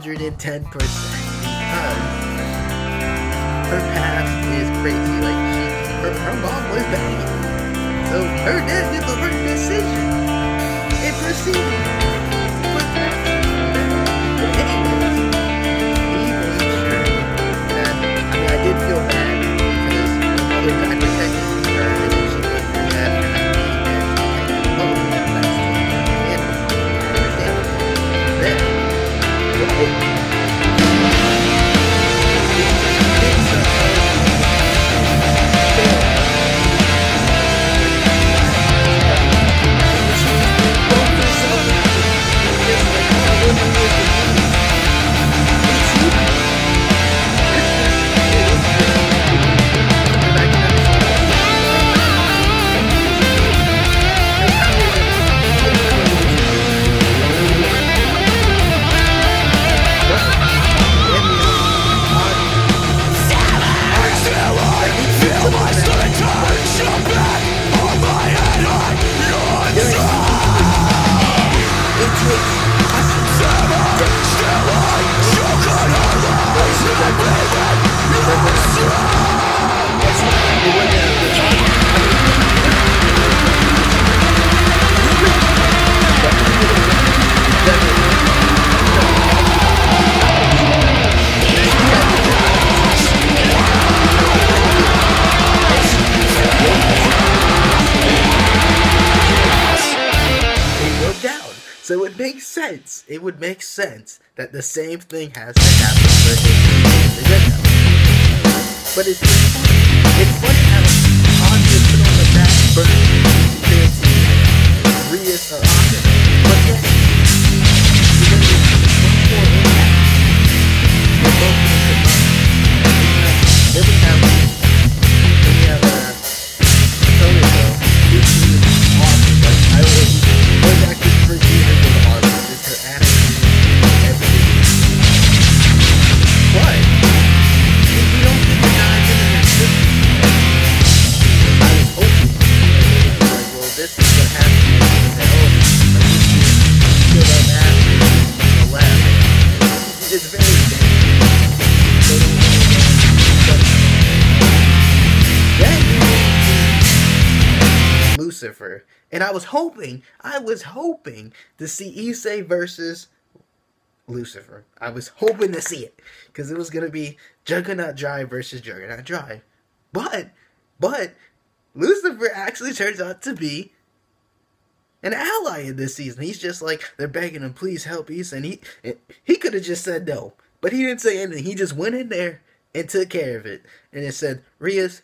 110% because her past is crazy. Like her mom was bad, so her dad did the right decision in proceeding with that. But anyways, he made sure that I did feel bad because the mother died protecting her, and then she put her dad for not being there. She was like, oh, that's the then, well, so it makes sense. It would make sense that the same thing has to happen for him. But it's just funny. It's funny how Anya put on the back burner to see Rias or Anya. But then, there's one more impact. They're both going to come up. Then we have Toyo, which is awesome. Like, I was actually pretty even with the artist, just her attitude and everything. But we don't get to dive into her system. I was hoping that like, well, this is what happened. And kill that man in the lab. It's very dangerous. So don't then Lucifer. And I was hoping to see Issei versus Lucifer. I was hoping to see it. Because it was going to be Juggernaut Drive versus Juggernaut Drive. But, Lucifer actually turns out to be an ally in this season. He's just like, they're begging him, please help Issei. And he could have just said no. But he didn't say anything. He just went in there and took care of it. And it said, Rias,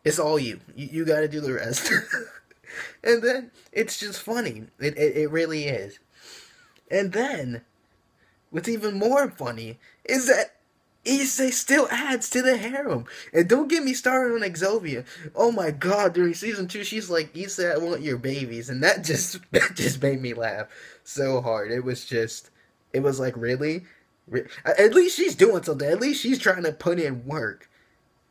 it's all you. You got to do the rest. And then, it's just funny. It really is. And then, what's even more funny is that Issei still adds to the harem. And don't get me started on Exovia. Oh my god, during season 2, she's like, Issei, I want your babies. And that just made me laugh so hard. It was like, really? At least she's doing something. At least she's trying to put in work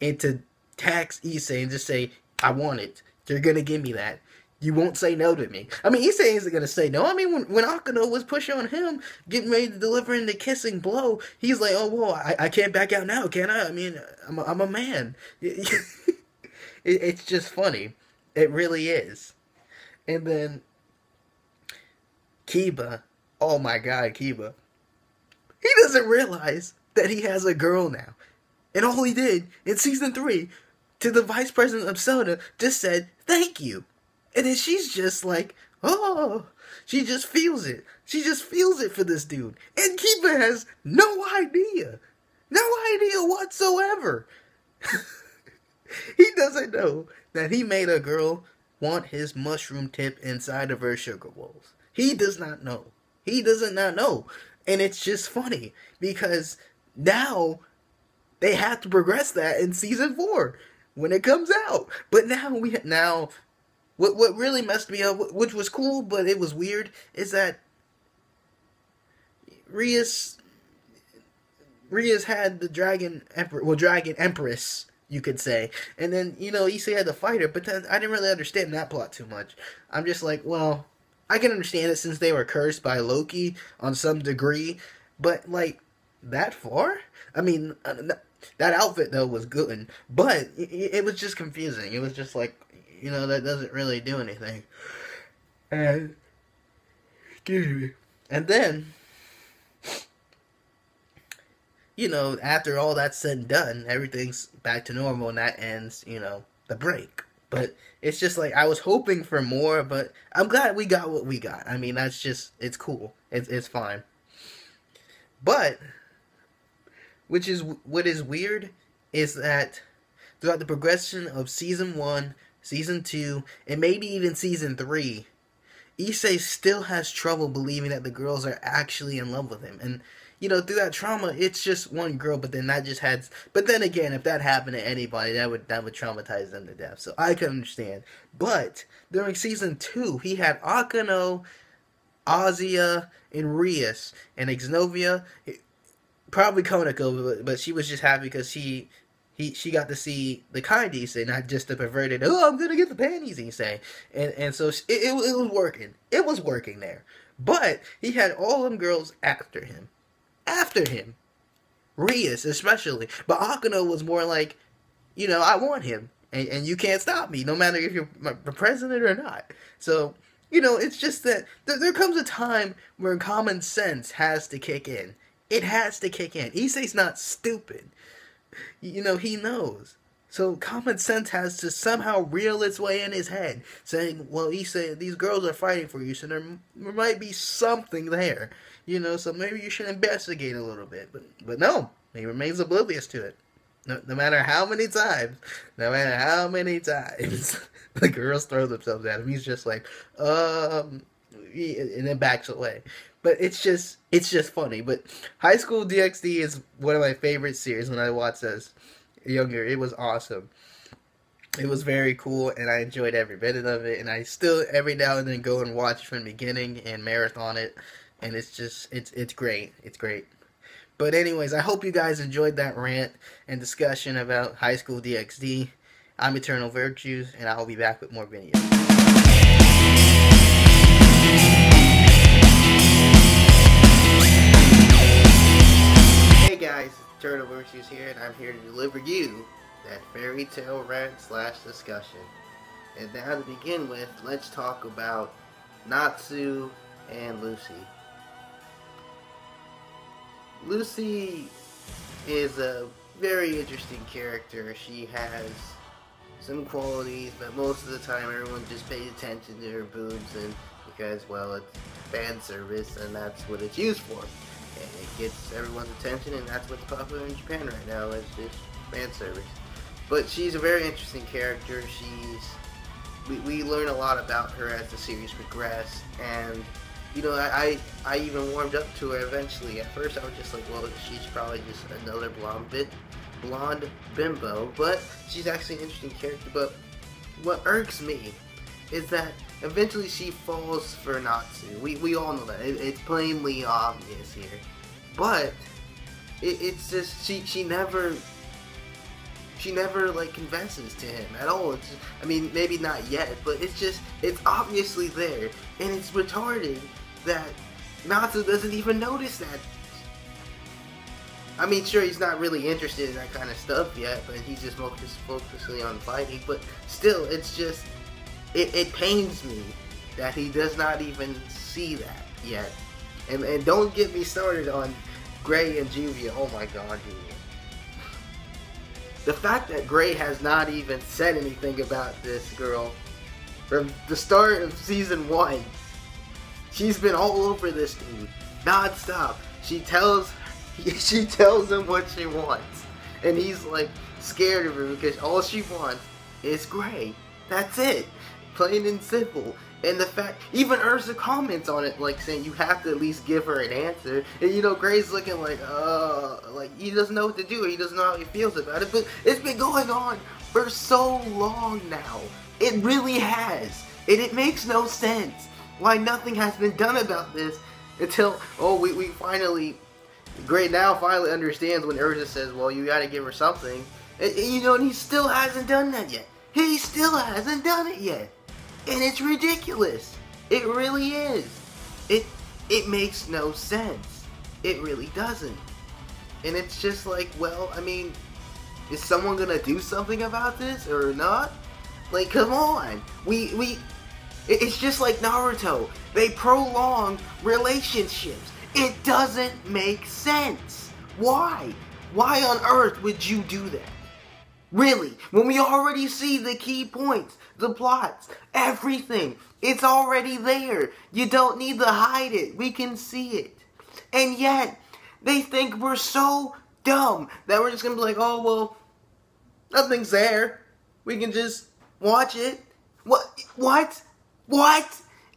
into tax Issei and just say, I want it. You're gonna give me that. You won't say no to me. I mean, Issei isn't gonna say no. I mean, when Akano was pushing on him, getting ready to deliver in the kissing blow, he's like, oh, well, I can't back out now, can I? I mean, I'm a man. It's just funny. It really is. And then, Kiba. Oh my god, Kiba. He doesn't realize that he has a girl now. And all he did in season 3 to the vice president of Soda just said, thank you. And then she's just like, oh, she just feels it. She just feels it for this dude. And Kiba has no idea. No idea whatsoever. He doesn't know that he made a girl want his mushroom tip inside of her sugar bowls. He does not know. He does not know. And it's just funny because now they have to progress that in season 4 when it comes out. But now what really messed me up, which was cool but it was weird, is that Rias had the Dragon Empress, you could say. And then, Issei had to fight her, but then I didn't really understand that plot too much. I'm just like, well, I can understand it since they were cursed by Loki on some degree, but, like, that far. I mean, that outfit though was good, but it was just confusing. It was just like, that doesn't really do anything. And excuse me. And then, after all that's said and done, everything's back to normal, and that ends, the break. But it's just like, I was hoping for more, but I'm glad we got what we got. I mean, it's cool. It's fine. But, what is weird is that throughout the progression of Season 1, Season 2, and maybe even Season 3, Issei still has trouble believing that the girls are actually in love with him. And, through that trauma, it's just one girl, but then but then again, if that happened to anybody, that would traumatize them to death. So I can understand. But during Season 2, he had Akano, Azia, and Rias, and Xnovia, probably Konako, but she was just happy because she got to see the kind Issei, not just the perverted, oh, I'm gonna get the panties Issei. And so it was working. It was working there. But he had all them girls after him. Rias especially. But Akano was more like, I want him. And you can't stop me, no matter if you're president or not. So, it's just that there comes a time where common sense has to kick in. It has to kick in. Issei's not stupid. He knows. So common sense has to somehow reel its way in his head, saying, well, Issei, these girls are fighting for you, so there might be something there. So maybe you should investigate a little bit. But no, he remains oblivious to it. No matter how many times, the girls throw themselves at him, he's just like, and then backs away. But it's just funny. But High School DxD is one of my favorite series when I watched as younger. It was awesome. It was very cool, and I enjoyed every minute of it. And I still, every now and then, go and watch from the beginning and marathon it. And it's great. It's great. But anyways, I hope you guys enjoyed that rant and discussion about High School DxD. I'm Eternal Virtues, and I'll be back with more videos. Hey guys, Eternal Virtues here, and I'm here to deliver you that fairy tale rant / discussion. And now to begin with, let's talk about Natsu and Lucy. Lucy is a very interesting character. She has some qualities, but most of the time everyone just pays attention to her boobs, and because, well, it's fan service, and that's what it's used for. And it gets everyone's attention, and that's what's popular in Japan right now, is just fan service. But she's a very interesting character. We learn a lot about her as the series progresses, and I even warmed up to her eventually. At first I was just like, well, she's probably just another blonde bimbo, but she's actually an interesting character. But what irks me is that eventually she falls for Natsu. We all know that. It's plainly obvious here. But it's just, she never like confesses to him at all. I mean, maybe not yet, but it's obviously there, and it's retarded that Natsu doesn't even notice that. I mean, sure, he's not really interested in that kind of stuff yet, but he's just focusing on fighting. But still, it's just, it pains me that he does not even see that yet. And don't get me started on Gray and Julia. Oh my god, Julia. The fact that Gray has not even said anything about this girl from the start of season 1. She's been all over this dude, non-stop. She tells him what she wants, and he's like scared of her because all she wants is Gray. That's it, plain and simple. And the fact, even Ursa comments on it, like saying you have to at least give her an answer. And Gray's looking like he doesn't know what to do. He doesn't know how he feels about it. But it's been going on for so long now. It really has, and it makes no sense why nothing has been done about this until we finally. Gray now finally understands when Ursa says, well, you gotta give her something. And he still hasn't done that yet. He still hasn't done it yet. And it's ridiculous. It really is. It makes no sense. It really doesn't. And it's just like, well, I mean, is someone gonna do something about this or not? Like, come on. It's just like Naruto. They prolong relationships. It doesn't make sense. Why? Why on earth would you do that? Really? When we already see the key points, the plots, everything. It's already there. You don't need to hide it. We can see it. And yet, they think we're so dumb that we're just gonna be like, oh, well, nothing's there. We can just watch it. What?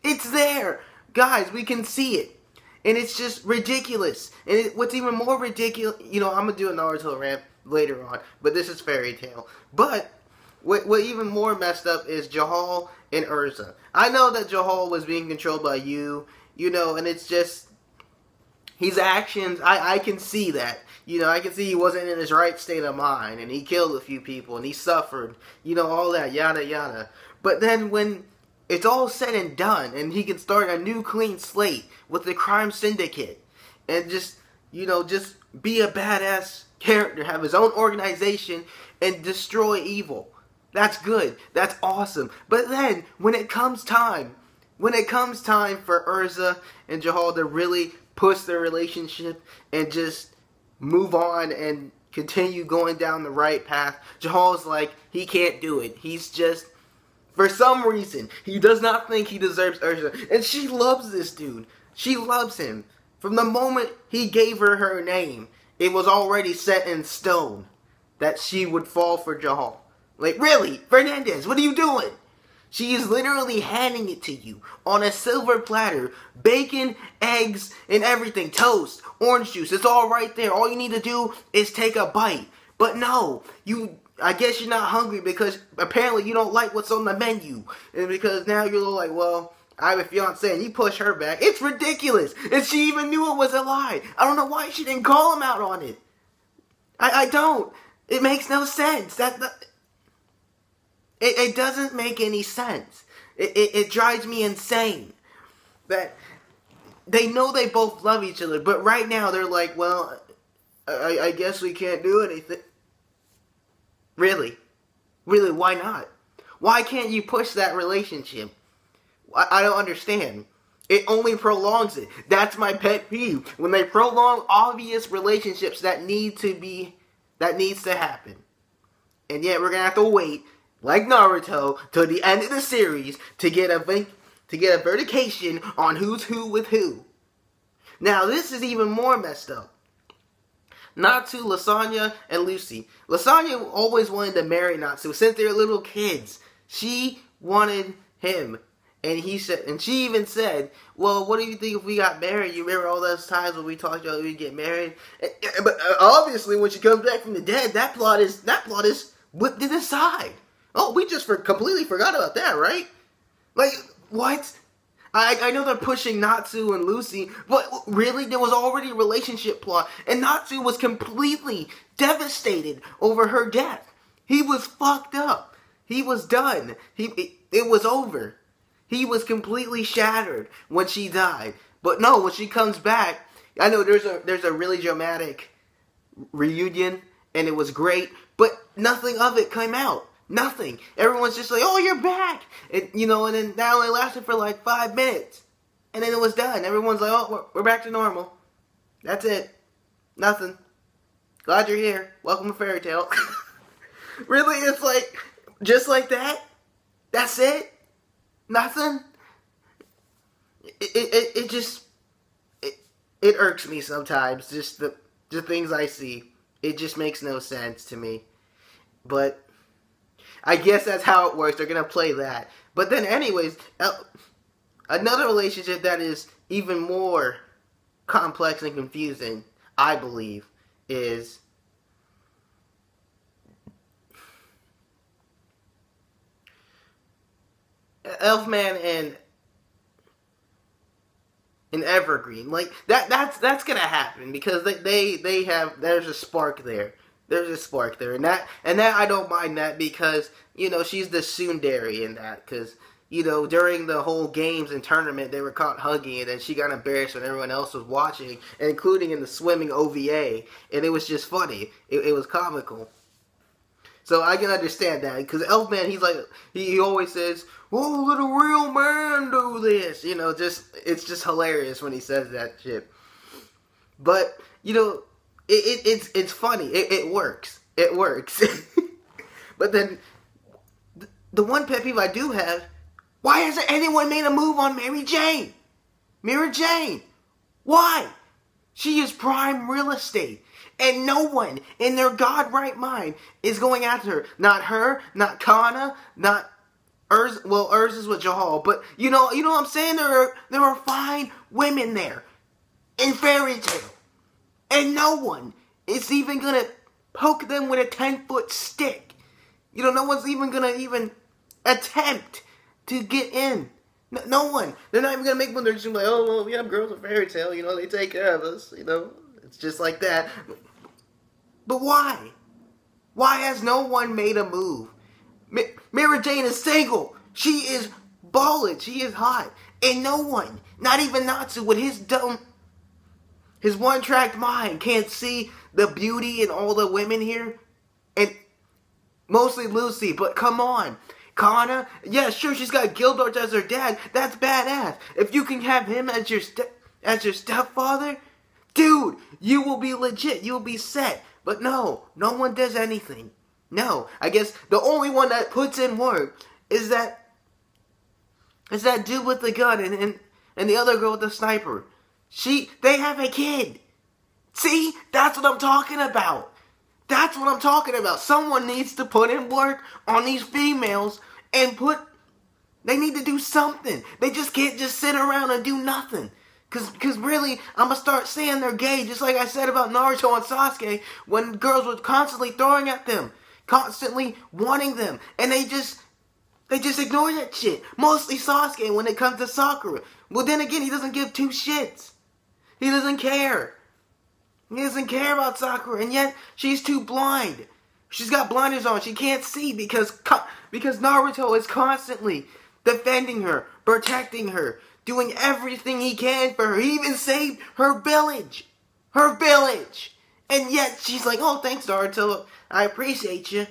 It's there. Guys, we can see it. And it's just ridiculous. And what's even more ridiculous, I'm going to do a Naruto rant later on, but this is Fairy Tail. But what even more messed up is Jahal and Urza. I know that Jahal was being controlled by you, and it's just his actions, I can see that. I can see he wasn't in his right state of mind, and he killed a few people, and he suffered, all that, yada yada. But then when it's all said and done, and he can start a new clean slate with the crime syndicate, and just be a badass character, have his own organization, and destroy evil. That's good. That's awesome. But then, when it comes time for Urza and Jahal to really push their relationship and just move on and continue going down the right path, Jahal's like, he can't do it. He's just, for some reason, he does not think he deserves Urza. And she loves this dude. She loves him. From the moment he gave her name, it was already set in stone that she would fall for Jahal. Like, really? Fernandez, what are you doing? She is literally handing it to you on a silver platter. Bacon, eggs, and everything. Toast, orange juice. It's all right there. All you need to do is take a bite. But no, I guess you're not hungry because apparently you don't like what's on the menu. And because now you're like, well, I have a fiance and you push her back. It's ridiculous. And she even knew it was a lie. I don't know why she didn't call him out on it. I don't. It makes no sense. It doesn't make any sense. It drives me insane that they know they both love each other, but right now they're like, well, I guess we can't do anything. Really? Really, why not? Why can't you push that relationship? I don't understand. It only prolongs it. That's my pet peeve. When they prolong obvious relationships that needs to happen. And yet we're going to have to wait, like Naruto, till the end of the series to get a verification on who's who with who. Now, this is even more messed up. Natsu, Lasagna, and Lucy. Lasagna always wanted to marry Natsu since they were little kids. She wanted him. And she even said, well, what do you think if we got married? You remember all those times when we talked about we'd get married? But obviously, when she comes back from the dead, that plot is whipped to the side. Oh, we just completely forgot about that, right? Like, what? I know they're pushing Natsu and Lucy, but really, there was already a relationship plot, and Natsu was completely devastated over her death. He was fucked up. He was done. It was over. He was completely shattered when she died. But no, when she comes back, I know there's a really dramatic reunion, and it was great, but nothing of it came out. Nothing. Everyone's just like, oh, you're back! And then that only lasted for like 5 minutes. And then it was done. Everyone's like, oh, we're back to normal. That's it. Nothing. Glad you're here. Welcome to Fairy Tail. Really? It's like, just like that? That's it? Nothing? It just irks me sometimes. Just the things I see. It just makes no sense to me. But I guess that's how it works. They're going to play that. But then anyways, another relationship that is even more complex and confusing, I believe, is Elfman and Evergreen. Like, that's going to happen because they have, there's a spark there. There's a spark there, and that I don't mind that because she's the tsundere in that, because during the whole games and tournament, they were caught hugging, and then she got embarrassed when everyone else was watching, including in the swimming OVA, and it was just funny. It was comical. So I can understand that, because Elfman, he's like, he always says, "Oh, let a real man do this." It's just hilarious when he says that shit. But, it's funny. It works. It works. But then, the one pet peeve I do have, why hasn't anyone made a move on Mary Jane? Mary Jane. Why? She is prime real estate. And no one in their God right mind is going after her. Not her, not Kana, not Urza. Well, Urza's with Jahal. But you know what I'm saying? There are fine women there in Fairy Tail. And no one is even going to poke them with a 10-foot stick. No one's even going to even attempt to get in. No one. They're not even going to make one. They're just like, oh, well, we have girls in Fairy Tail. They take care of us. It's just like that. But why? Why has no one made a move? Mary Jane is single. She is ballin'. She is hot. And no one, not even Natsu, with his one-tracked mind, can't see the beauty in all the women here. And mostly Lucy, but come on. Kana, yeah, sure, she's got Gildart as her dad. That's badass. If you can have him as your stepfather, dude, you will be legit. You will be set. But no one does anything. No, I guess the only one that puts in work is that dude with the gun and the other girl with the sniper. They have a kid. See, that's what I'm talking about. That's what I'm talking about. Someone needs to put in work on these females and they need to do something. They just can't just sit around and do nothing. Cause really, I'm gonna start saying they're gay, just like I said about Naruto and Sasuke, when girls were constantly throwing at them, constantly wanting them, and they just ignore that shit. Mostly Sasuke when it comes to Sakura. Well, then again, he doesn't give two shits. He doesn't care. He doesn't care about Sakura, and yet she's too blind. She's got blinders on. She can't see because Naruto is constantly defending her, protecting her, doing everything he can for her. He even saved her village. Her village. And yet she's like, oh, thanks, Naruto. I appreciate you.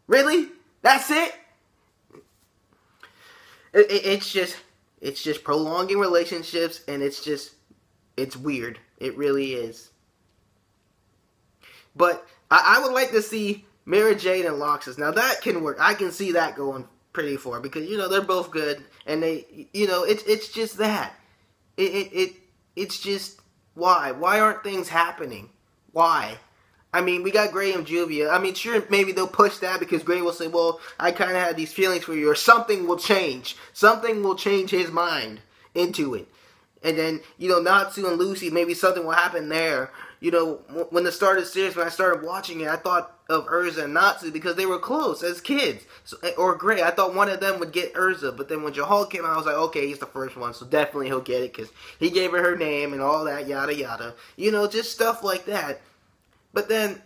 Really? That's it? It's just prolonging relationships, and it's weird. It really is. But I would like to see Mary Jane and Loxus. Now that can work. I can see that going pretty far because they're both good, and they it's just that it's just why aren't things happening? Why? I mean, we got Gray and Juvia. I mean, sure, maybe they'll push that because Gray will say, well, I kind of had these feelings for you, or something will change. Something will change his mind into it. And then, Natsu and Lucy, maybe something will happen there. When the start of the series, when I started watching it, I thought of Urza and Natsu because they were close as kids. Or Gray, I thought one of them would get Urza. But then when Jahal came out, I was like, okay, he's the first one, so definitely he'll get it because he gave her name and all that, yada yada. Just stuff like that. But then,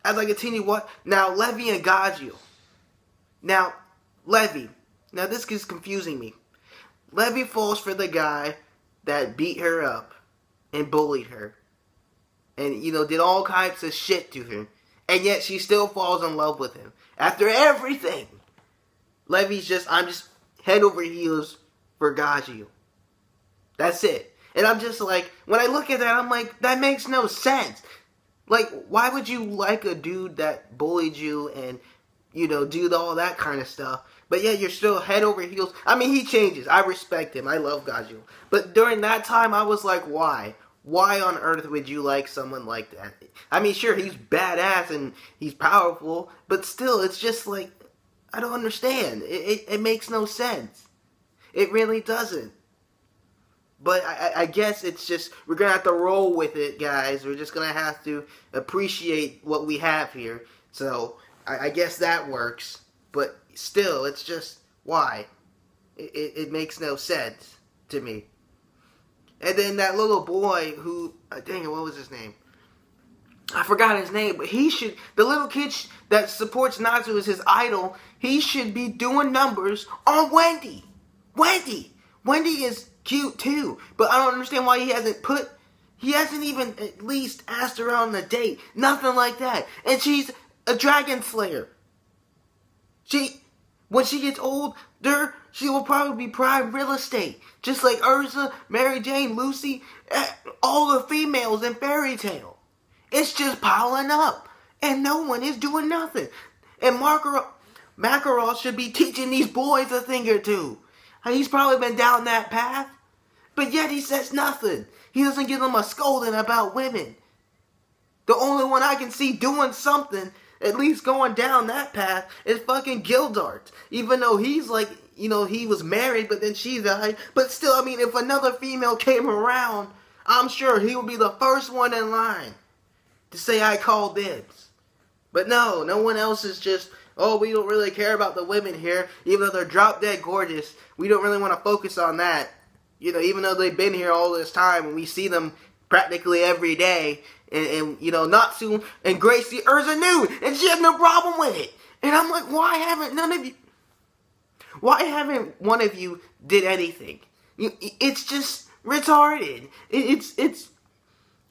as I continue, now Levi and Gajeel. Now, Levi. Now, this is confusing me. Levi falls for the guy that beat her up and bullied her. And, did all kinds of shit to her. And yet, she still falls in love with him. After everything. I'm just head over heels for Gajeel. That's it. And I'm just like, when I look at that, I'm like, that makes no sense. Like, why would you like a dude that bullied you and, do all that kind of stuff? But yeah, you're still head over heels. I mean, he changes. I respect him. I love Gajeel. But during that time, I was like, why? Why on earth would you like someone like that? I mean, sure, he's badass and he's powerful, but still, it's just like, I don't understand. It makes no sense. It really doesn't. But I guess it's just, we're going to have to roll with it, guys. We're just going to have to appreciate what we have here. So, I guess that works. But still, it's just, why? It makes no sense to me. And then that little boy who, dang it, what was his name? I forgot his name, but the little kid that supports Natsu as his idol, he should be doing numbers on Wendy. Wendy! Wendy is cute too, but I don't understand why he hasn't even at least asked her out on a date. Nothing like that. And she's a dragon slayer. When she gets older, she will probably be prime real estate. Just like Ursa, Mary Jane, Lucy, all the females in Fairy Tail. It's just piling up. And no one is doing nothing. And Makarov should be teaching these boys a thing or two. He's probably been down that path. But yet he says nothing. He doesn't give them a scolding about women. The only one I can see doing something, at least going down that path, is fucking Gildart. Even though he's like, he was married, but then she died. But still, I mean, if another female came around, I'm sure he would be the first one in line to say I call dibs. But no one else is just, oh, we don't really care about the women here, even though they're drop dead gorgeous. We don't really want to focus on that. Even though they've been here all this time and we see them practically every day. And Natsu and Gracie Urza nude, and she has no problem with it. And I'm like, why haven't one of you did anything? It's just retarded.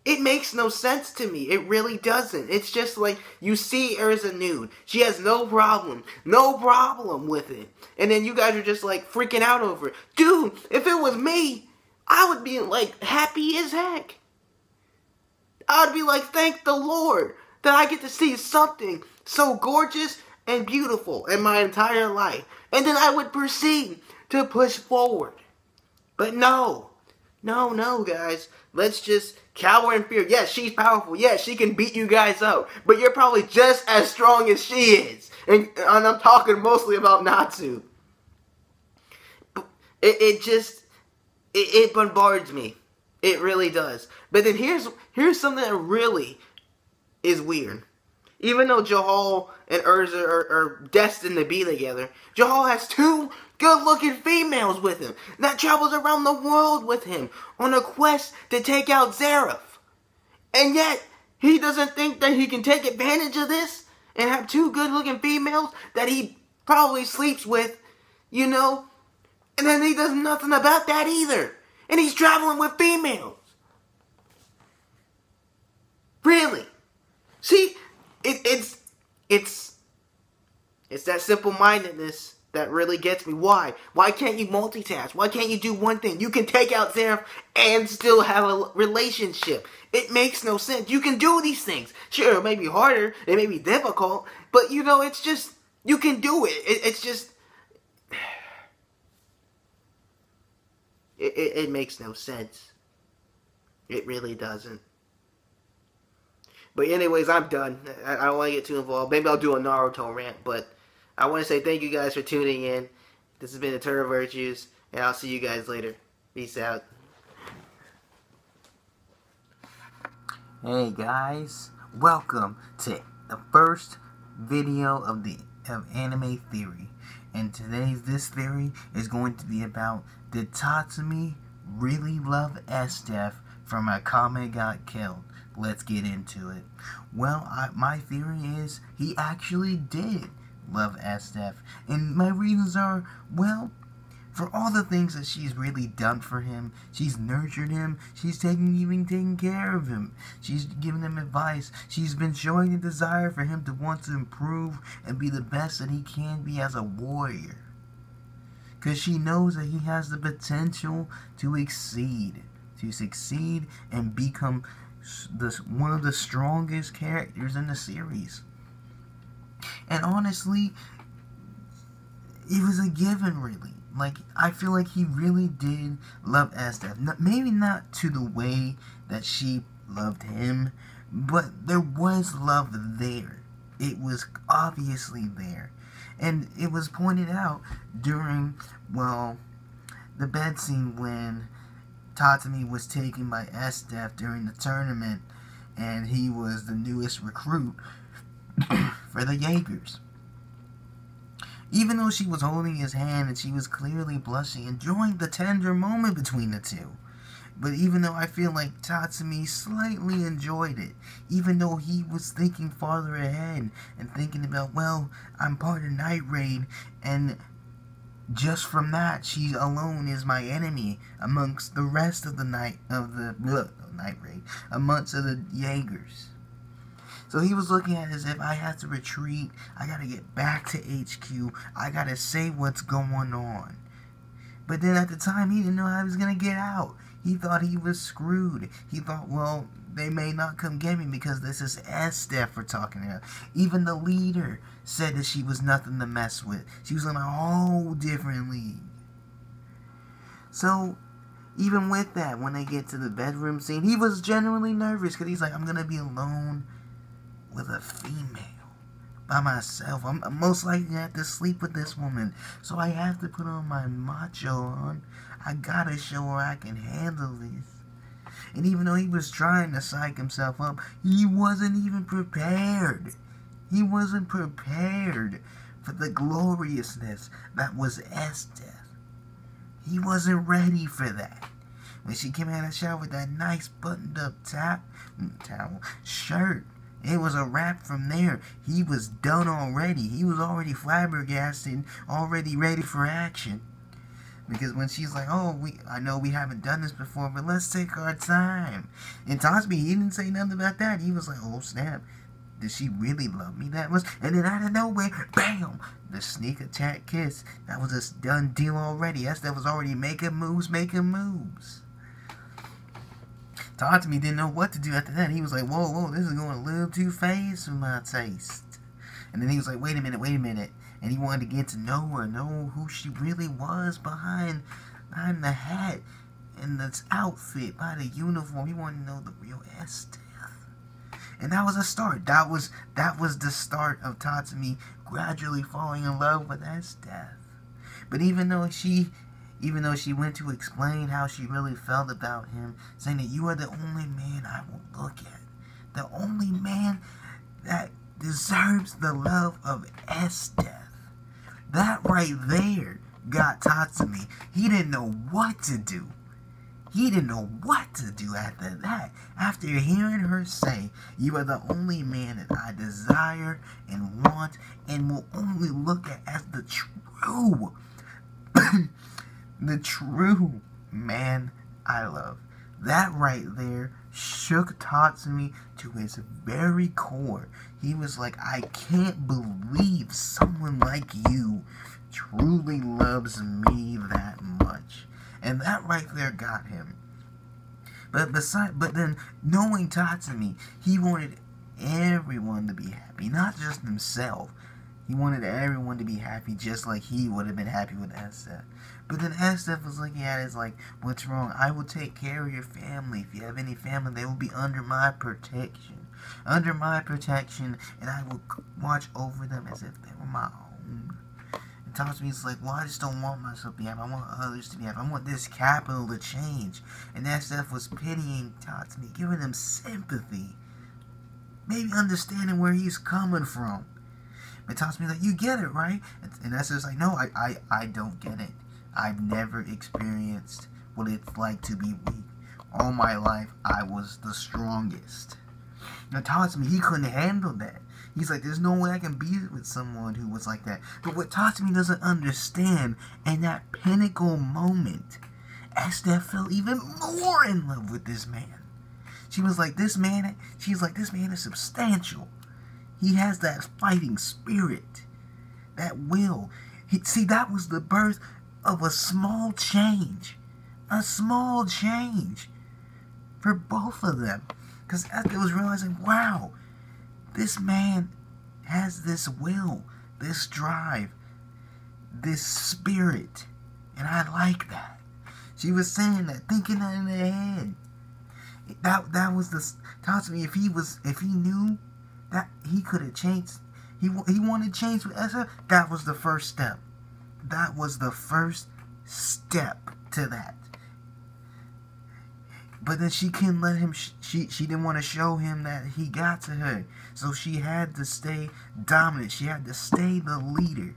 It makes no sense to me. It really doesn't. It's just like, you see Urza nude. She has no problem with it. And then you guys are just like freaking out over it. Dude, if it was me, I would be like happy as heck. I would be like, thank the Lord that I get to see something so gorgeous and beautiful in my entire life. And then I would proceed to push forward. But no, guys. Let's just cower in fear. Yes, she's powerful. Yes, she can beat you guys up. But you're probably just as strong as she is. And I'm talking mostly about Natsu. It bombards me. It really does. But then here's something that really is weird. Even though Johal and Urza are destined to be together, Johal has two good-looking females with him that travels around the world with him on a quest to take out Zeref. And yet, he doesn't think that he can take advantage of this and have two good-looking females that he probably sleeps with, and then he does nothing about that either. And he's traveling with females. Really? See, it's that simple-mindedness that really gets me. Why? Why can't you multitask? Why can't you do one thing? You can take out Zeref and still have a relationship. It makes no sense. You can do these things. Sure, it may be harder. It may be difficult. But, it's just, you can do it. It's just, it makes no sense. It really doesn't. But anyways, I'm done. I don't want to get too involved. Maybe I'll do a Naruto rant, but I want to say thank you guys for tuning in. This has been Eternal Virtues, and I'll see you guys later. Peace out. Hey guys, welcome to the first video of Anime Theory. And this theory is going to be about, did Tatsumi really love Esdeath from Akame got killed? Let's get into it. Well, my theory is he actually did love Esdeath. And my reasons are, well, for all the things that she's really done for him. She's nurtured him. She's even taken care of him. She's given him advice. She's been showing a desire for him to want to improve and be the best that he can be as a warrior. Because she knows that he has the potential to succeed and become one of the strongest characters in the series. And honestly, it was a given, really. Like, I feel like he really did love Esdeath. Maybe not to the way that she loved him, but there was love there. It was obviously there. And it was pointed out during, well, the bed scene when Tatsumi was taken by Esdeath during the tournament, and he was the newest recruit for the Jaegers. Even though she was holding his hand and she was clearly blushing, enjoying the tender moment between the two. But even though I feel like Tatsumi slightly enjoyed it, even though he was thinking farther ahead and thinking about, well, I'm part of Night Raid, and just from that, she alone is my enemy amongst the rest of the night raid, amongst the Jaegers. So he was looking at it as if I have to retreat, I gotta get back to HQ, I gotta say what's going on. But then at the time, he didn't know how he was gonna get out. He thought he was screwed. He thought, well, they may not come get me because this is Estef we're talking about. Even the leader said that she was nothing to mess with. She was in a whole different league. So, even with that, when they get to the bedroom scene, he was genuinely nervous because he's like, I'm gonna be alone with a female by myself. I'm most likely to have to sleep with this woman. So I have to put on my macho on. I gotta show her I can handle this. And even though he was trying to psych himself up, he wasn't even prepared. He wasn't prepared for the gloriousness that was Estef. He wasn't ready for that. When she came out of the shower with that nice buttoned up shirt, it was a wrap from there. He was done already. He was already flabbergasted, already ready for action. Because when she's like, oh, I know we haven't done this before, but let's take our time. And Tasmi, he didn't say nothing about that. He was like, oh, snap. Did she really love me that much? And then out of nowhere, bam! The sneak attack kiss. That was a done deal already. That was already making moves. Tatsumi didn't know what to do after that. He was like, whoa, this is going a little too fast for my taste. And then he was like, wait a minute. And he wanted to get to know her, know who she really was behind the hat and this outfit, by the uniform. He wanted to know the real Estef. And that was a start. That was the start of Tatsumi gradually falling in love with Estef. But even though she went to explain how she really felt about him, saying that you are the only man I will look at, the only man that deserves the love of Estef. That right there got Tatsumi. He didn't know what to do. After that. After hearing her say, you are the only man that I desire and want and will only look at as the true man I love. That right there shook Tatsumi to his very core. He was like, I can't believe someone like you truly loves me that much. And that right there got him. But then, knowing Tatsumi, he wanted everyone to be happy, not just himself. He wanted everyone to be happy just like he would have been happy with Estef. But then Estef was looking at it as like, what's wrong? I will take care of your family. If you have any family, they will be under my protection. And I will watch over them as if they were my own. And Tatsumi's like, well, I just don't want myself to be happy. I want others to be happy. I want this capital to change. And Estef was pitying Tatsumi, giving him sympathy. Maybe understanding where he's coming from. But Tatsumi's like, you get it, right? And Estef's like, no, I don't get it. I've never experienced what it's like to be weak. All my life, I was the strongest. Now, Tatsumi, he couldn't handle that. He's like, there's no way I can be with someone who was like that. But what Tatsumi doesn't understand, in that pinnacle moment, Estef fell even more in love with this man. She's like, this man is substantial. He has that fighting spirit, that will. That was the birth of a small change. A small change for both of them. Because Estef was realizing, wow, this man has this will, this drive, this spirit. And I like that. She was saying that, thinking that in her head. That was the Tatsumi. If he knew that he could have changed, he wanted to change with Estef, that was the first step. That was the first step to that. But then she couldn't let him, she didn't want to show him that he got to her. So she had to stay dominant. She had to stay the leader.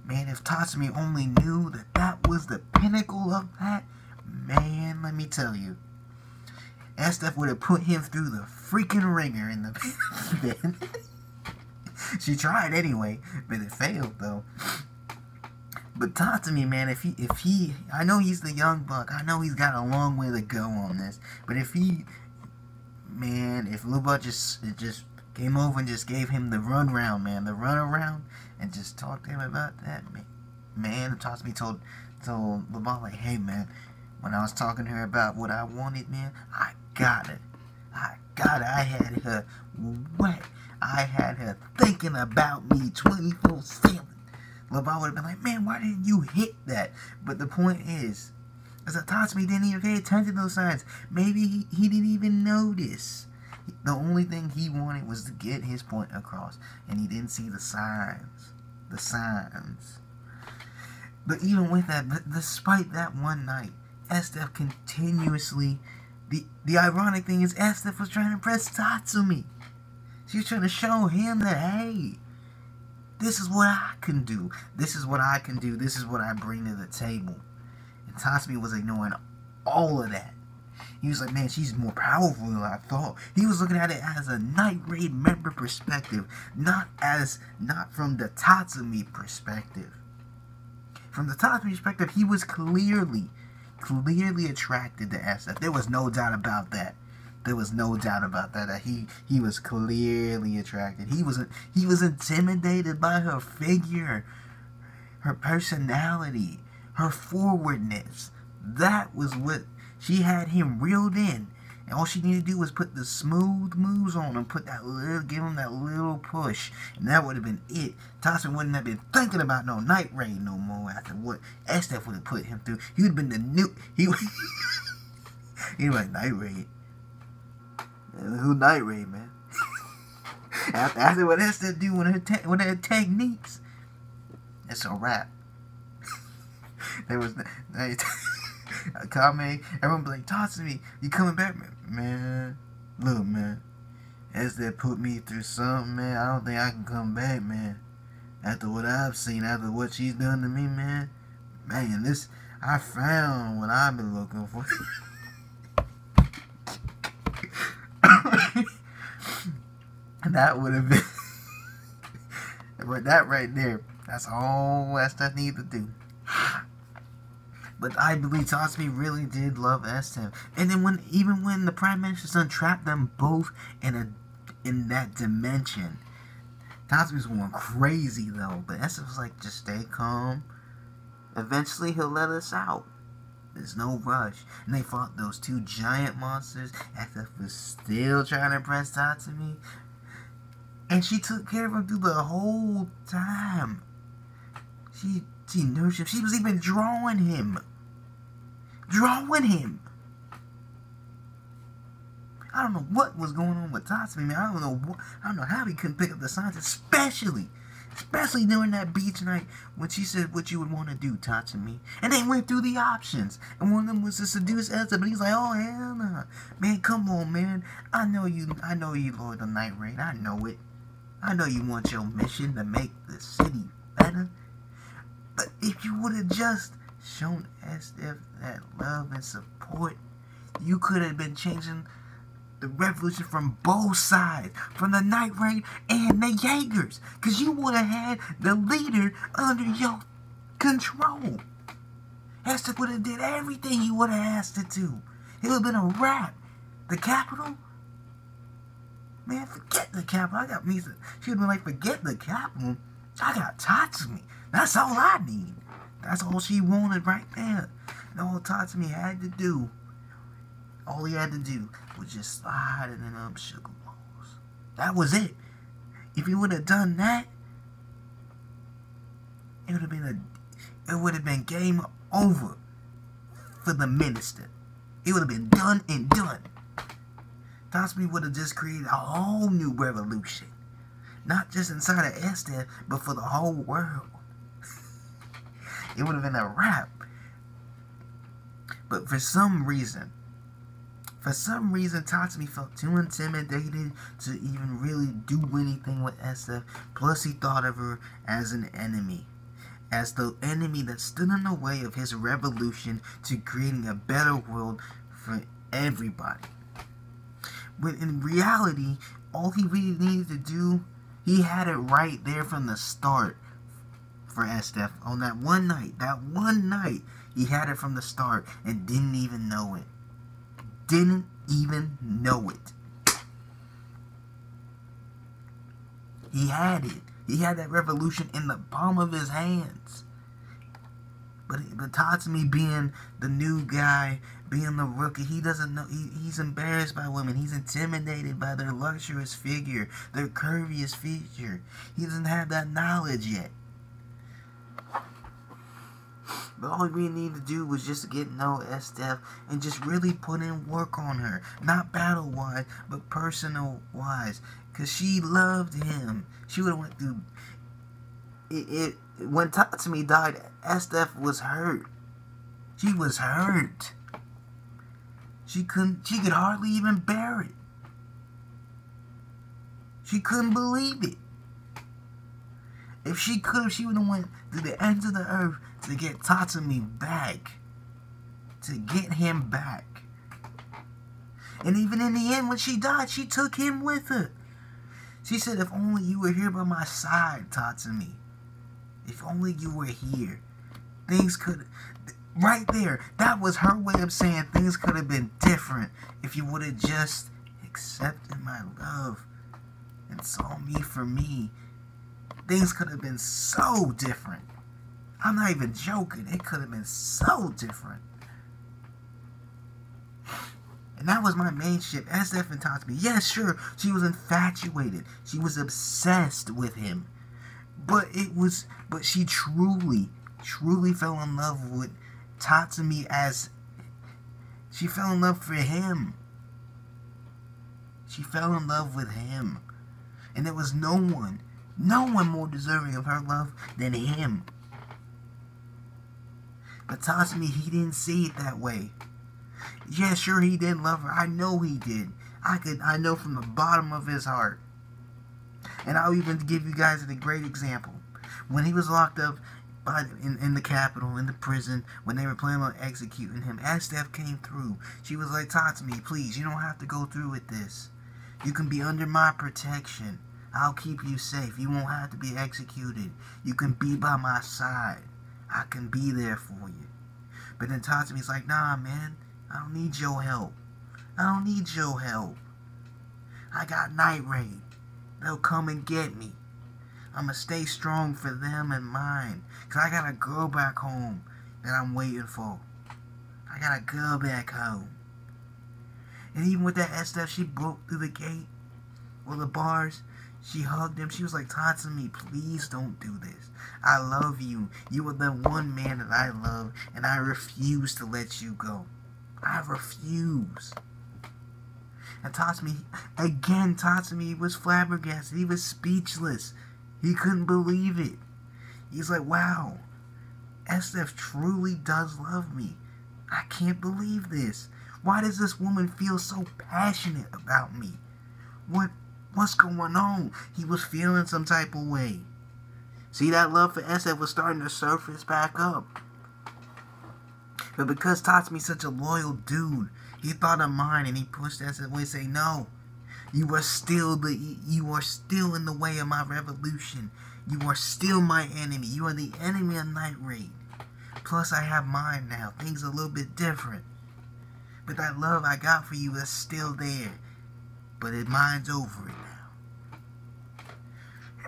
Man, if Tatsumi only knew that that was the pinnacle of that, man, let me tell you. Estef would have put him through the freaking ringer in the She tried anyway, but it failed though. But talk to me, man. If he, I know he's the young buck. I know he's got a long way to go on this. But if he, man, if Lil Buck just came over and just gave him the runaround, man, the runaround, and just talked to him about that, man, talk to me, told Lil Buck, like, hey, man, when I was talking to her about what I wanted, man, I got it. I had her wet. I had her thinking about me 24/7. LeBron would have been like, man, why didn't you hit that? But the point is that Tatsumi didn't even pay attention to those signs. Maybe he didn't even notice. The only thing he wanted was to get his point across, and he didn't see the signs. The signs. But even with that, despite that one night, Estef continuously... The ironic thing is Estef was trying to impress Tatsumi. She was trying to show him that, hey, this is what I can do. This is what I can do. This is what I bring to the table. And Tatsumi was ignoring all of that. He was like, man, she's more powerful than I thought. He was looking at it as a Night Raid member perspective, not from the Tatsumi perspective. From the Tatsumi perspective, he was clearly attracted to Estef. There was no doubt about that. There was no doubt about that. That he was clearly attracted. He was intimidated by her figure, her personality, her forwardness. That was what she had him reeled in. And all she needed to do was put the smooth moves on him, give him that little push, and that would have been it. Tatsumi wouldn't have been thinking about no Night Raid no more after what Estef would have put him through. He would have been the new. He was like, Night Raid. Who Night Raid, man? after what Estef do with her techniques, it's a wrap. There was a comment. Everyone be like, Tatsumi, you coming back, man? Look, man, Estef put me through something, man. I don't think I can come back, man. After what I've seen, after what she's done to me, man, this I found what I've been looking for. That would have been that right there. That's all Estef needed to do. But I believe Tatsumi really did love Estef. And then even when the Prime Minister's son trapped them both in that dimension, Tatsumi was going crazy though. But Estef was like, just stay calm. Eventually he'll let us out. There's no rush. And they fought those two giant monsters. Estef was still trying to impress Tatsumi. And she took care of him through the whole time. She nursed him. She was even drawing him. I don't know what was going on with Tatsumi, man. I don't know how he couldn't pick up the signs, especially during that beach night when she said what you would want to do, Tatsumi. And they went through the options. And one of them was to seduce Estef, but he's like, oh hell no. Man, come on, man. I know you Lord of Night Raid. I know it. I know you want your mission to make the city better. But if you would have just shown Estef that love and support, you could have been changing the revolution from both sides, from the Night Raid and the Jaegers, because you would have had the leader under your control. Estef would have did everything you would have asked her to. It would have been a wrap. The capital? Man, forget the capital. I got me. She would have been like, forget the capital. I got Tatsumi. That's all I need. That's all she wanted right there. And all Tatsumi had to do, all he had to do was just slide in them sugar balls. That was it. If he would have done that, it would have been game over for the minister. It would have been done and done. Tatsumi would have just created a whole new revolution. Not just inside of Estef, but for the whole world. It would have been a wrap. But for some reason, Tatsumi felt too intimidated to even really do anything with Estef. Plus, he thought of her as an enemy. As the enemy that stood in the way of his revolution to creating a better world for everybody. When in reality, all he really needed to do, he had it right there from the start. for Estef on that one night. That one night, he had it from the start and didn't even know it. Didn't even know it. He had it. He had that revolution in the palm of his hands. But Tatsumi being the new guy, being the rookie, he doesn't know. He's embarrassed by women. He's intimidated by their luxurious figure, their curviest feature. He doesn't have that knowledge yet. But all we need to do was just get to know Estef and just really put in work on her. Not battle-wise, but personal-wise. Because she loved him. She would have went through... When Tatsumi died, Estef was hurt. She was hurt. She could hardly even bear it. She couldn't believe it. If she could, she would have went to the ends of the earth to get Tatsumi back. To get him back. And even in the end, when she died, she took him with her. She said, if only you were here by my side, Tatsumi. If only you were here. Things could... Right there, that was her way of saying things could have been different if you would have just accepted my love and saw me for me. Things could have been so different. I'm not even joking. It could have been so different. And that was my main ship, Estef and Tatsumi. Yes, sure, she was infatuated. She was obsessed with him. But she truly fell in love with Tatsumi as... She fell in love for him. She fell in love with him. And there was no one more deserving of her love than him. But Tatsumi, he didn't see it that way. Yeah, sure, he did love her. I know he did. I know from the bottom of his heart. And I'll even give you guys a great example. When he was locked up in the Capitol, in the prison, when they were planning on executing him, Estef came through. She was like, Tatsumi, please, you don't have to go through with this. You can be under my protection. I'll keep you safe. You won't have to be executed. You can be by my side. I can be there for you. But then Tatsumi's like, nah, man. I don't need your help. I don't need your help. I got Night Raid. They'll come and get me. I'ma stay strong for them and mine. Cause I got a girl back home that I'm waiting for. I got a girl back home. And even with that Estef, she broke through the gate or the bars. She hugged him. She was like, Tatsumi, please don't do this. I love you. You are the one man that I love, and I refuse to let you go. I refuse. And Tatsumi was flabbergasted. He was speechless. He couldn't believe it. He's like, wow, Estef truly does love me. I can't believe this. Why does this woman feel so passionate about me? What's going on? He was feeling some type of way. See, that love for Estef was starting to surface back up. But because Tatsumi's such a loyal dude, he thought of mine and he pushed Estef away and say, no, you are still in the way of my revolution. You are still my enemy. You are the enemy of Night Raid. Plus, I have mine now. Things are a little bit different. But that love I got for you is still there. But mine's over it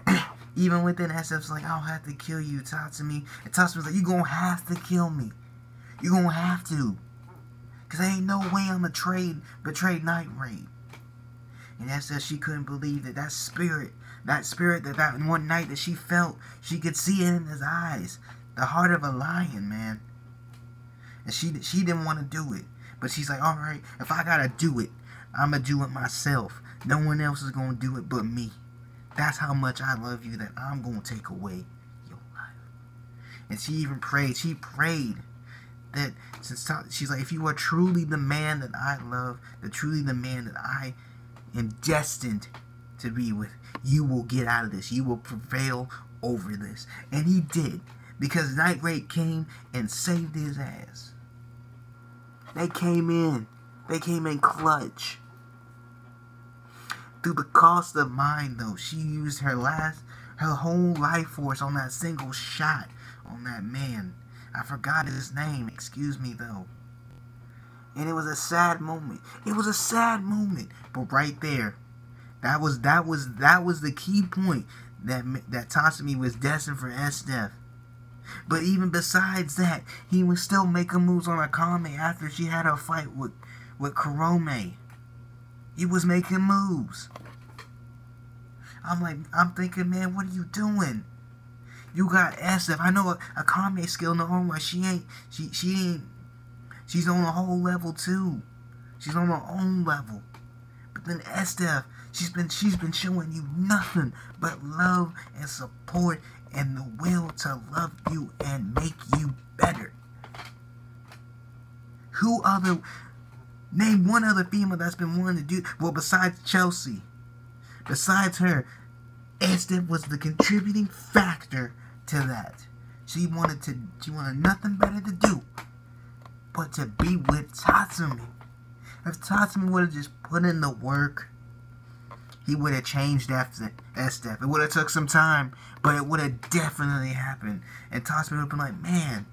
now. Even within Estef's like, I'll have to kill you, Tatsumi. And Tatsumi's like, you're going to have to kill me. You're going to have to. Because there ain't no way I'm going to betray Night Raid. And Estef, she couldn't believe that spirit that one night that she felt, she could see it in his eyes. The heart of a lion, man. And she didn't want to do it. But she's like, alright, if I gotta do it, I'm gonna do it myself. No one else is gonna do it but me. That's how much I love you that I'm gonna take away your life. And she even prayed. She prayed that she's like, if you are truly the man that I love, truly the man that I am destined to be with, you will get out of this. You will prevail over this. And he did. Because Night Raid came and saved his ass. They came in. They came in clutch. Through the cost of mine, though, she used her her whole life force on that single shot on that man. I forgot his name. Excuse me, though. And it was a sad moment. It was a sad moment. But right there, that was the key point that Tatsumi was destined for Estef. But even besides that, he was still making moves on Akame after she had her fight with Kurome. He was making moves. I'm thinking, man, what are you doing? You got Estef. I know Akame's skill in her own right. She's on a whole level too. She's on her own level. But then Estef, she's been showing you nothing but love and support and the will to love you and make you better. Name one other female that's been wanting to do, well, besides Chelsea. Besides her, Estef was the contributing factor to that. She wanted nothing better to do but to be with Tatsumi. If Tatsumi would have just put in the work, he would have changed after Estef. It would have took some time, but it would have definitely happened. And Tatsumi would have been like, man,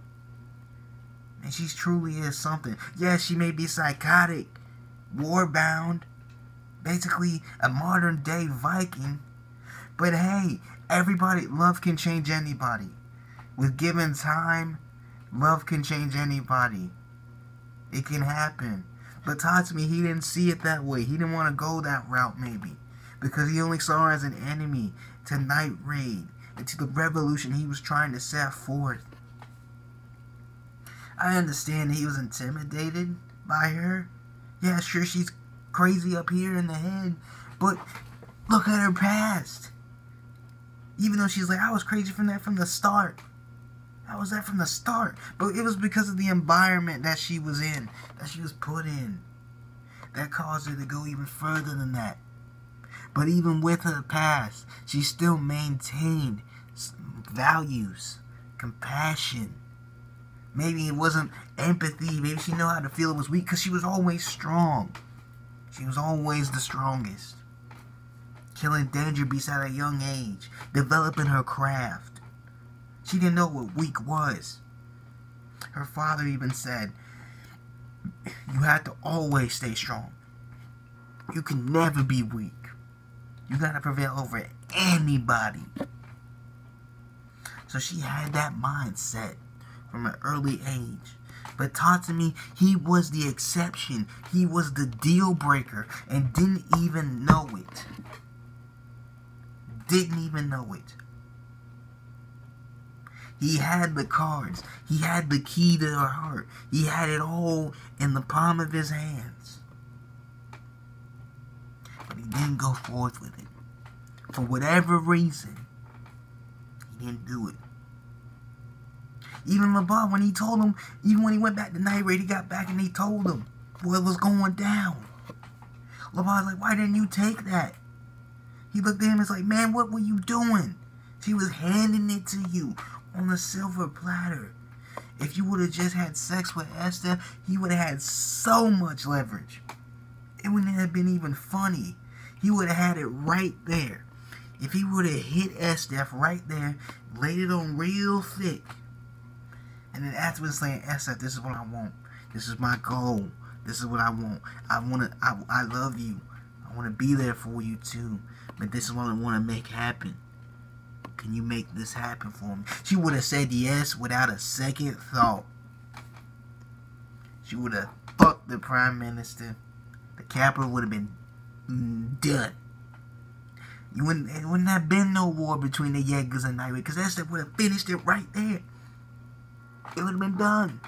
she truly is something. Yes, she may be psychotic, war-bound, basically a modern-day Viking. But hey, love can change anybody. With given time, love can change anybody. It can happen. But Tatsumi, he didn't see it that way. He didn't want to go that route, maybe. Because he only saw her as an enemy to Night Raid and to the revolution he was trying to set forth. I understand he was intimidated by her. Yeah, sure, she's crazy up here in the head. But look at her past. Even though she's like, I was crazy from the start. I was there from the start. But it was because of the environment that she was in, that she was put in, that caused her to go even further than that. But even with her past, she still maintained values, compassion. Maybe it wasn't empathy. Maybe she knew how to feel it was weak because she was always strong. She was always the strongest. Killing danger beasts at a young age. Developing her craft. She didn't know what weak was. Her father even said, you have to always stay strong. You can never be weak. You gotta prevail over anybody. So she had that mindset from an early age. But Tatsumi, he was the exception. He was the deal breaker and didn't even know it. Didn't even know it. He had the cards. He had the key to her heart. He had it all in the palm of his hands. But he didn't go forth with it. For whatever reason, he didn't do it. Even LeBron, when he told him, even when he went back to Night Raid, he got back and he told him what was going down. LeBron's like, why didn't you take that? He looked at him and was like, man, what were you doing? She was handing it to you on a silver platter. If you would have just had sex with Estef, he would have had so much leverage. It wouldn't have been even funny. He would have had it right there. If he would have hit Estef right there, laid it on real thick, and then afterwards saying, Estef, this is what I want. This is my goal. This is what I want. I love you. I want to be there for you too. But this is what I want to make happen. Can you make this happen for me? She would have said yes without a second thought. She would have fucked the Prime Minister. The capital would have been done. It wouldn't have been no war between the Jaegers and Night Raid, because that stuff would have finished it right there. It would have been done.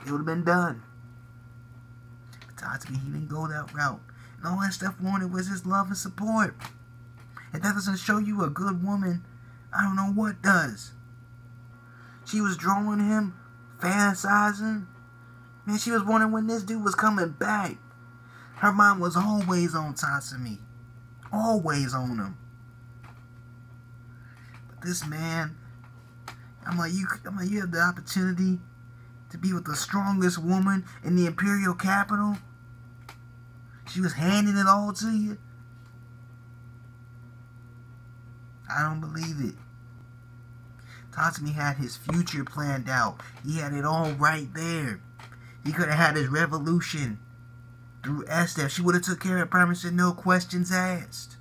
It would have been done. But Tatsumi, he didn't go that route. And all that stuff wanted was his love and support. If that doesn't show you a good woman, I don't know what does. She was drawing him, fantasizing. Man, she was wondering when this dude was coming back. Her mind was always on Tatsumi. Always on him. But this man, I'm like, you have the opportunity to be with the strongest woman in the Imperial capital. She was handing it all to you. I don't believe it. Tatsumi had his future planned out. He had it all right there. He could have had his revolution through Esdeath. She would have took care of Prime Minister, no questions asked.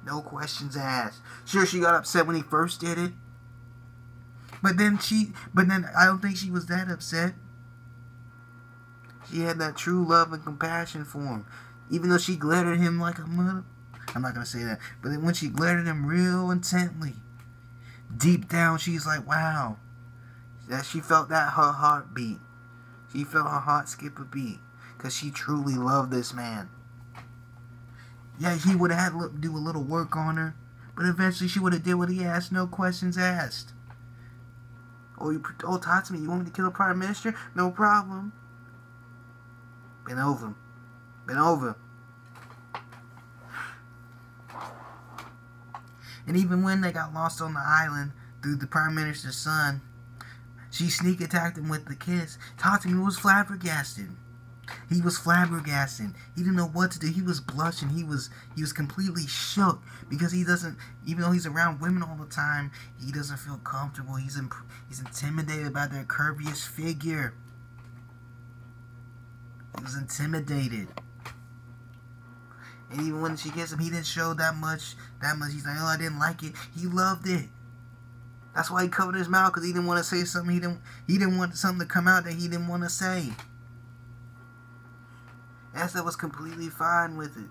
No questions asked. Sure, she got upset when he first did it. But then I don't think she was that upset. She had that true love and compassion for him. Even though she glared at him like a mother. I'm not going to say that. But then when she glared at him real intently, deep down she's like, wow. That she felt that her heart beat. She felt her heart skip a beat. Because she truly loved this man. Yeah, he would have had to do a little work on her. But eventually she would have did what he asked, no questions asked. Oh, Tatsumi, you want me to kill the Prime Minister? No problem. Been over. Been over. And even when they got lost on the island through the Prime Minister's son, she sneak attacked him with the kiss. Tatsumi was flabbergasted. He was flabbergasted. He didn't know what to do. He was blushing. He was completely shook because he doesn't, even though he's around women all the time, he doesn't feel comfortable. He's intimidated by their curviest figure. He was intimidated. And even when she kissed him, he didn't show that much. He's like, oh, I didn't like it. He loved it. That's why he covered his mouth, because he didn't want to say something. He didn't want something to come out that he didn't want to say. Esther was completely fine with it.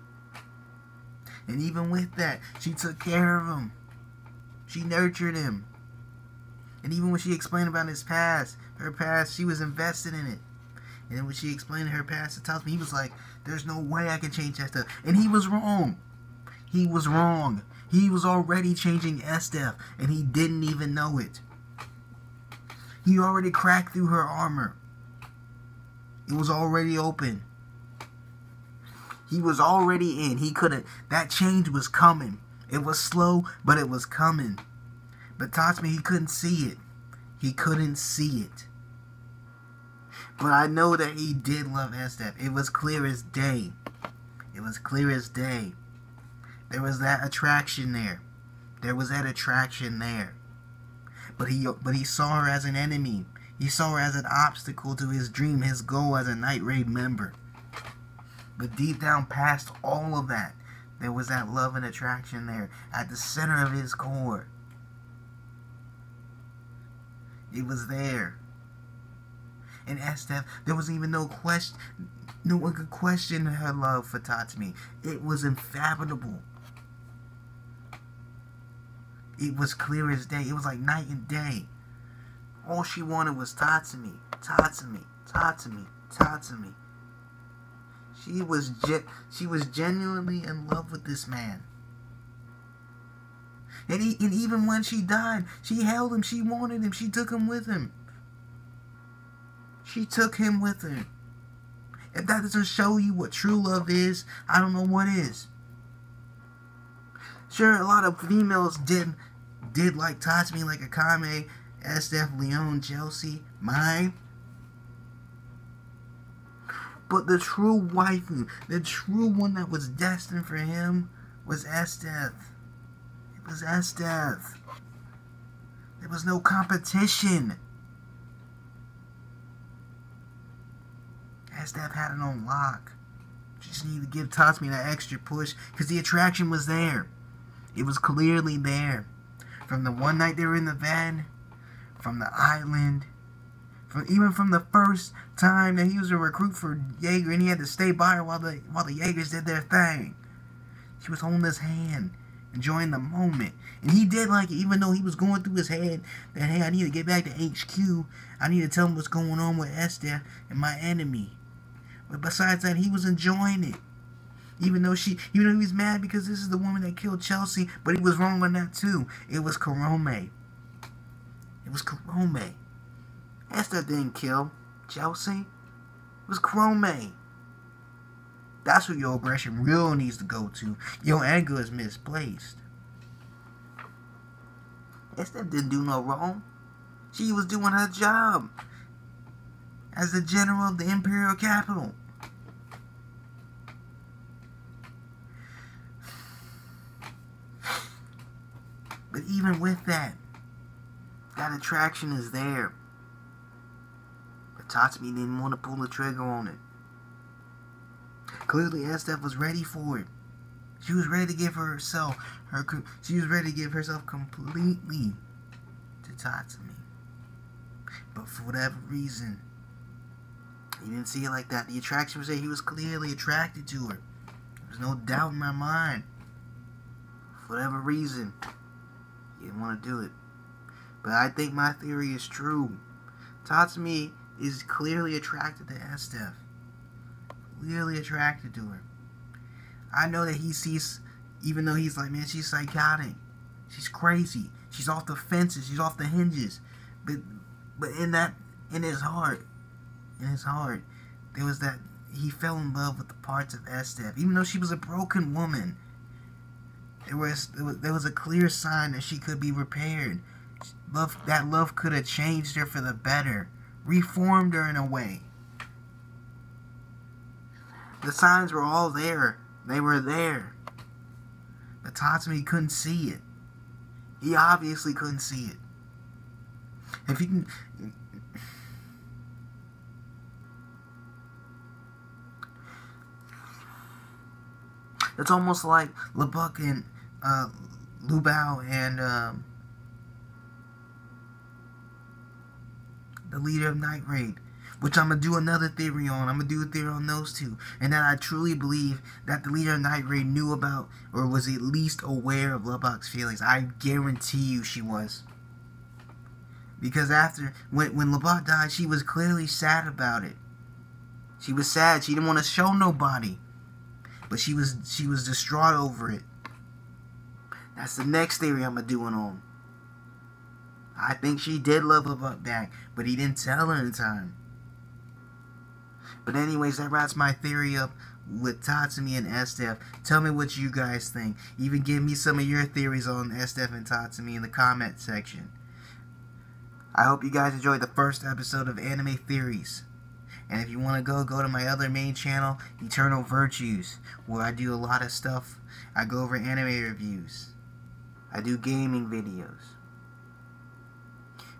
And even with that, she took care of him. She nurtured him. And even when she explained about his past, her past, she was invested in it. And then when she explained her past to Tatsumi, he was like, there's no way I can change Esther. And he was wrong. He was wrong. He was already changing Esdeath, and he didn't even know it. He already cracked through her armor. It was already open. He was already in. He couldn't. That change was coming. It was slow, but it was coming. But Tatsumi, he couldn't see it. He couldn't see it. But I know that he did love Esdeath. It was clear as day. It was clear as day. There was that attraction there. There was that attraction there. But he saw her as an enemy. He saw her as an obstacle to his dream, his goal as a Night Raid member. But deep down past all of that, there was that love and attraction there at the center of his core. It was there. And Esdeath, there was even no question. No one could question her love for Tatsumi. It was unfathomable. It was clear as day. It was like night and day. All she wanted was Tatsumi. Tatsumi. Tatsumi. Tatsumi. She was genuinely in love with this man. And even when she died, she held him. She wanted him. She took him with him. She took him with her. If that doesn't show you what true love is, I don't know what is. Sure, a lot of females did like Tatsumi, like Akame, Esdeath, Leon, Chelsea, Mai. But the true waifu, the true one that was destined for him, was Esdeath. It was Esdeath. There was no competition. Esdeath had it on lock. She just needed to give Tatsumi that extra push, because the attraction was there. It was clearly there. From the one night they were in the van, from the island, even from the first time that he was a recruit for Jaeger and he had to stay by her while the Jaegers did their thing. She was holding his hand, enjoying the moment. And he did like it, even though he was going through his head that, hey, I need to get back to HQ. I need to tell him what's going on with Esdeath and my enemy. But besides that, he was enjoying it. Even though he was mad because this is the woman that killed Chelsea, but he was wrong on that too. It was Kurome. It was Kurome. Esdeath didn't kill Chelsea. It was Kurome. That's who your aggression real needs to go to. Your anger is misplaced. Esdeath didn't do no wrong. She was doing her job as the general of the Imperial Capital. But even with that, that attraction is there. But Tatsumi didn't want to pull the trigger on it. Clearly, Estef was ready for it. She was ready to give herself completely to Tatsumi. But for whatever reason, he didn't see it like that. The attraction was there. He was clearly attracted to her. There's no doubt in my mind. For whatever reason, he didn't want to do it. But I think my theory is true. Tatsumi is clearly attracted to Estef. Clearly attracted to her. I know that he sees, even though he's like, man, she's psychotic. She's crazy. She's off the fences. She's off the hinges. But in his heart, there was that, he fell in love with the parts of Estef. Even though she was a broken woman, there was a clear sign that she could be repaired. That love could have changed her for the better, reformed her in a way. The signs were all there. They were there. But Tatsumi couldn't see it. He obviously couldn't see it. If you can... It's almost like LeBuck and Lu Bao and the leader of Night Raid, which I'm going to do another theory on. I'm going to do a theory on those two. And that I truly believe that the leader of Night Raid knew about, or was at least aware of LeBuck's feelings. I guarantee you she was. Because when LeBuck died, she was clearly sad about it. She was sad. She didn't want to show nobody. But she was distraught over it. That's the next theory I'm doing on. I think she did love LeBuck back, but he didn't tell her in time. But anyways, that wraps my theory up with Tatsumi and Estef. Tell me what you guys think. Even give me some of your theories on Estef and Tatsumi in the comment section. I hope you guys enjoyed the first episode of Anime Theories. And if you want to go to my other main channel, Eternal Virtues, where I do a lot of stuff. I go over anime reviews. I do gaming videos.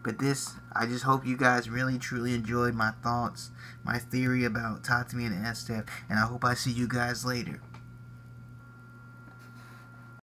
But I just hope you guys really truly enjoyed my thoughts, my theory about Tatsumi and Estef, and I hope I see you guys later.